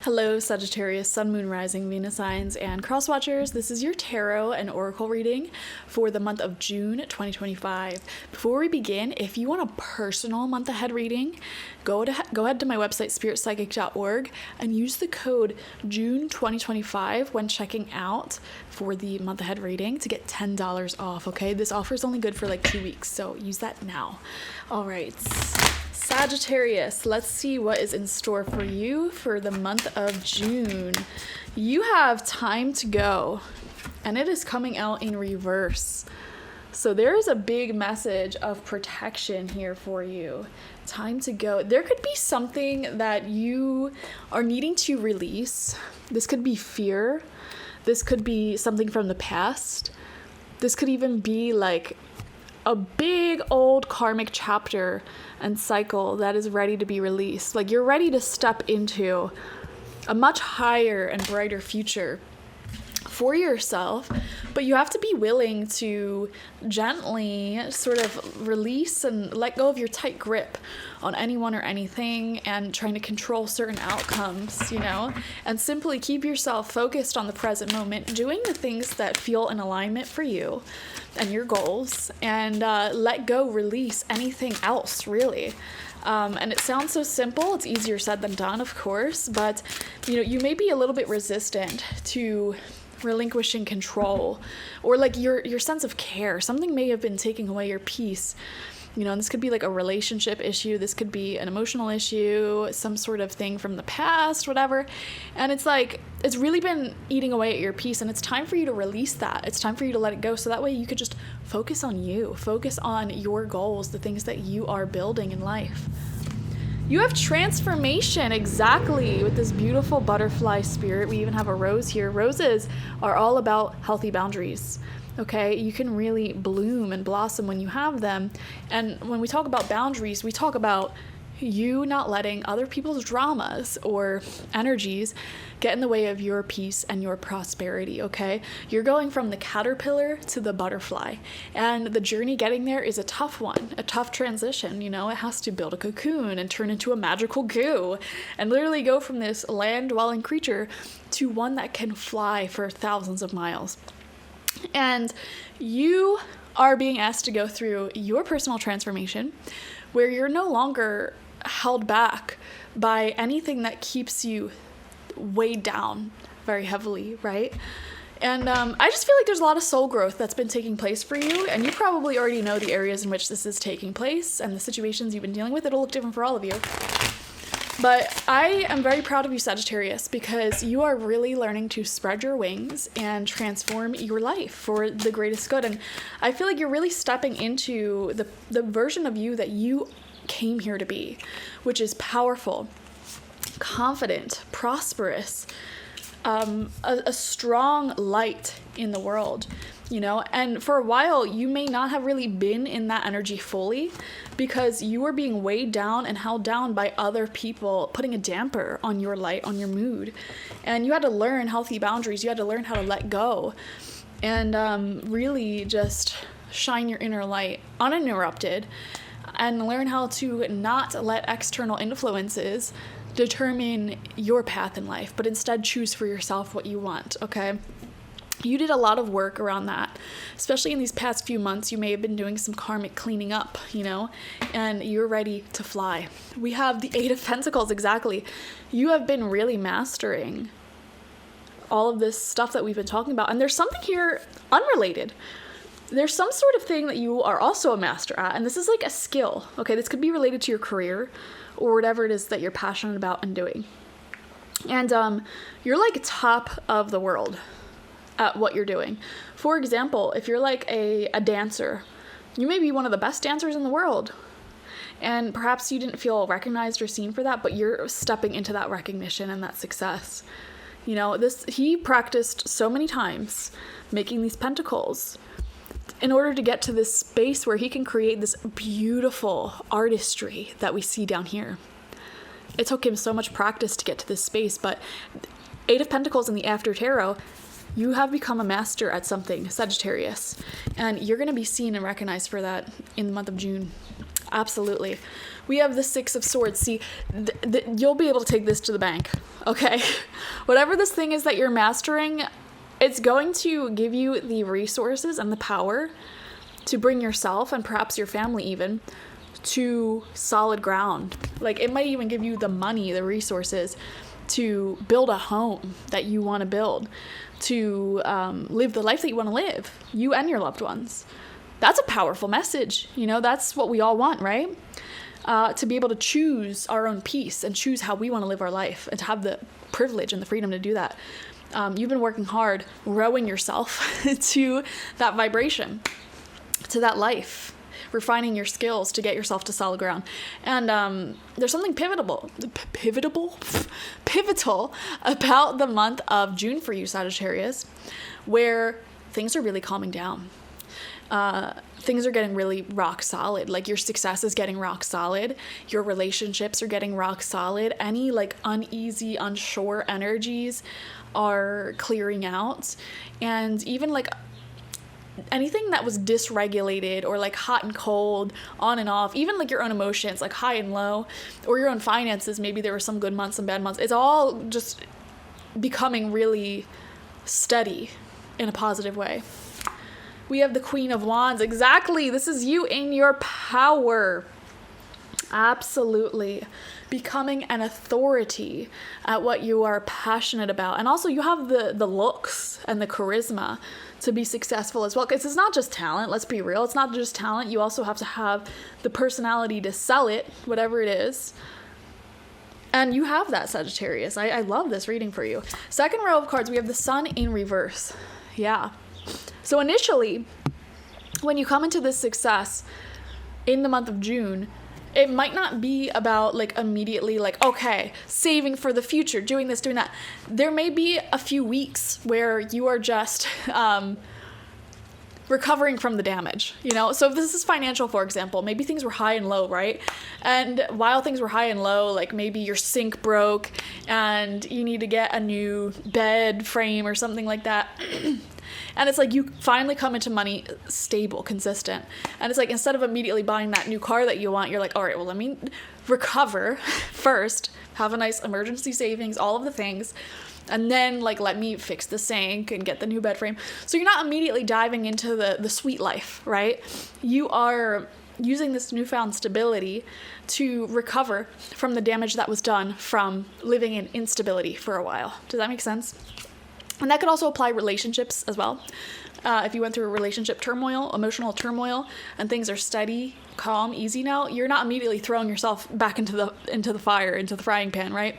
Hello, Sagittarius, Sun, Moon, Rising, Venus signs, and cross-watchers. This is your tarot and oracle reading for the month of June 2025. Before we begin, if you want a personal month-ahead reading, go ahead to my website, spiritpsychic.org, and use the code June2025 when checking out for the month-ahead reading to get $10 off, okay? This offer is only good for like 2 weeks, so use that now. All right. Sagittarius, let's see what is in store for you for the month of June. You have time to go, and it is coming out in reverse. So there is a big message of protection here for you. Time to go. There could be something that you are needing to release. This could be fear. This could be something from the past. This could even be like a big old karmic chapter and cycle that is ready to be released. Like you're ready to step into a much higher and brighter future for yourself, but you have to be willing to gently sort of release and let go of your tight grip on anyone or anything and trying to control certain outcomes, and simply keep yourself focused on the present moment, doing the things that feel in alignment for you and your goals, and let go, release anything else, really. And it sounds so simple. It's easier said than done, of course, but you may be a little bit resistant to relinquishing control or like your sense of care. Something may have been taking away your peace, and this could be like a relationship issue, this could be an emotional issue, some sort of thing from the past, whatever, and it's like it's really been eating away at your peace, and it's time for you to release that. It's time for you to let it go, so that way you could just focus on you, focus on your goals, the things that you are building in life. You have transformation, exactly, with this beautiful butterfly spirit. We even have a rose here. Roses are all about healthy boundaries, okay? You can really bloom and blossom when you have them. And when we talk about boundaries, we talk about you not letting other people's dramas or energies get in the way of your peace and your prosperity, okay? You're going from the caterpillar to the butterfly, and the journey getting there is a tough one, a tough transition, It has to build a cocoon and turn into a magical goo and literally go from this land-dwelling creature to one that can fly for thousands of miles. And you are being asked to go through your personal transformation where you're no longer held back by anything that keeps you weighed down very heavily, right? And I just feel like there's a lot of soul growth that's been taking place for you, and you probably already know the areas in which this is taking place and the situations you've been dealing with. It'll look different for all of you. But I am very proud of you, Sagittarius, because you are really learning to spread your wings and transform your life for the greatest good. And I feel like you're really stepping into the version of you that you came here to be, which is powerful, confident, prosperous, a strong light in the world, and for a while you may not have really been in that energy fully because you were being weighed down and held down by other people putting a damper on your light, on your mood, and you had to learn healthy boundaries. You had to learn how to let go and really just shine your inner light uninterrupted and learn how to not let external influences determine your path in life, but instead choose for yourself what you want, okay? You did a lot of work around that, especially in these past few months. You may have been doing some karmic cleaning up, and you're ready to fly. We have the Eight of Pentacles, exactly. You have been really mastering all of this stuff that we've been talking about, and there's something here unrelated. There's some sort of thing that you are also a master at, and this is like a skill, okay? This could be related to your career or whatever it is that you're passionate about and doing. And you're like top of the world at what you're doing. For example, if you're like a dancer, you may be one of the best dancers in the world. And perhaps you didn't feel recognized or seen for that, but you're stepping into that recognition and that success. He practiced so many times making these pentacles in order to get to this space where he can create this beautiful artistry that we see down here. It took him so much practice to get to this space, but Eight of Pentacles in the After Tarot, you have become a master at something, Sagittarius, and you're going to be seen and recognized for that in the month of June. Absolutely. We have the Six of Swords. See, you'll be able to take this to the bank, okay? Whatever this thing is that you're mastering, it's going to give you the resources and the power to bring yourself and perhaps your family even to solid ground. Like, it might even give you the money, the resources to build a home that you want to build, to live the life that you want to live, you and your loved ones. That's a powerful message. You know, that's what we all want, right? To be able to choose our own peace and choose how we want to live our life and to have the privilege and the freedom to do that. You've been working hard, rowing yourself to that vibration, to that life, refining your skills to get yourself to solid ground. And there's something pivotal about the month of June for you, Sagittarius, where things are really calming down. Things are getting really rock solid. Like, your success is getting rock solid. Your relationships are getting rock solid. Any like uneasy, unsure energies are clearing out. And even like anything that was dysregulated or like hot and cold, on and off, even like your own emotions, like high and low, or your own finances, maybe there were some good months, some bad months. It's all just becoming really steady in a positive way. We have the Queen of Wands. Exactly. This is you in your power. Absolutely. Becoming an authority at what you are passionate about. And also you have the looks and the charisma to be successful as well. Because it's not just talent. Let's be real. It's not just talent. You also have to have the personality to sell it, whatever it is. And you have that, Sagittarius. I love this reading for you. Second row of cards, we have the Sun in reverse. Yeah. So initially, when you come into this success in the month of June, it might not be about like immediately like, okay, saving for the future, doing this, doing that. There may be a few weeks where you are just recovering from the damage, you know? So if this is financial, for example, maybe things were high and low, right? And while things were high and low, like maybe your sink broke and you need to get a new bed frame or something like that. And it's like you finally come into money stable, consistent. And it's like instead of immediately buying that new car that you want, you're like, all right, well, let me recover first, have a nice emergency savings, all of the things. And then like, let me fix the sink and get the new bed frame. So you're not immediately diving into the sweet life, right? You are using this newfound stability to recover from the damage that was done from living in instability for a while. Does that make sense? And that could also apply relationships as well. If you went through a relationship turmoil, emotional turmoil, and things are steady, calm, easy now, you're not immediately throwing yourself back into the fire, into the frying pan, right?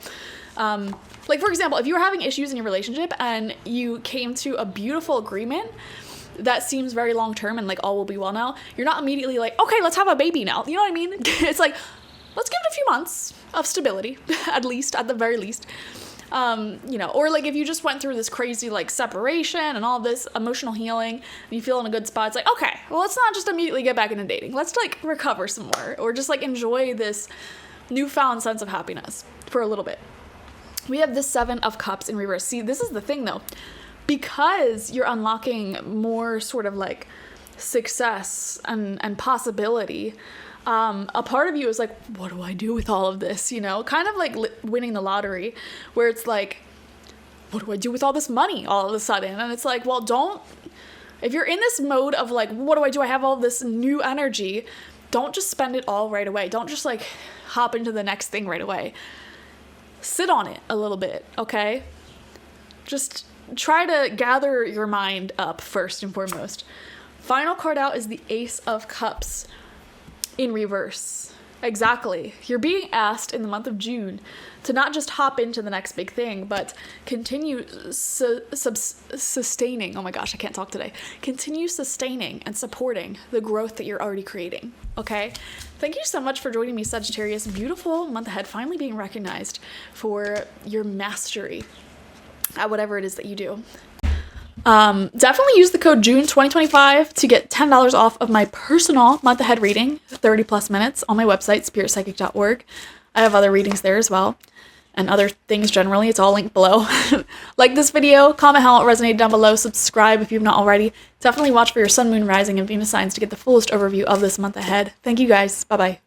Like, for example, if you were having issues in your relationship and you came to a beautiful agreement that seems very long-term and like all will be well now, you're not immediately like, okay, let's have a baby now. You know what I mean? It's like, let's give it a few months of stability, at the very least. You know, or like if you just went through this crazy like separation and all this emotional healing and you feel in a good spot, it's like, okay, well, let's not just immediately get back into dating. Let's like recover some more or just like enjoy this newfound sense of happiness for a little bit. We have the Seven of Cups in reverse. See, this is the thing though, because you're unlocking more sort of like success and possibility. A part of you is like, what do I do with all of this? You know, kind of like winning the lottery, where it's like, what do I do with all this money all of a sudden? And it's like, well, if you're in this mode of like, what do I do? I have all this new energy. Don't just spend it all right away. Don't just like hop into the next thing right away. Sit on it a little bit, okay? Just try to gather your mind up first and foremost. Final card out is the Ace of Cups in reverse. Exactly. You're being asked in the month of June to not just hop into the next big thing, but continue sustaining. Oh my gosh, I can't talk today. Continue sustaining and supporting the growth that you're already creating. Okay? Thank you so much for joining me, Sagittarius. Beautiful month ahead, finally being recognized for your mastery at whatever it is that you do. Definitely use the code June 2025 to get $10 off of my personal month ahead reading, 30 plus minutes on my website, spiritpsychic.org. I have other readings there as well and other things generally. It's all linked below. Like this video, comment how it resonated down below, subscribe if you've not already. Definitely watch for your sun, moon, rising, and Venus signs to get the fullest overview of this month ahead. Thank you guys. Bye-bye.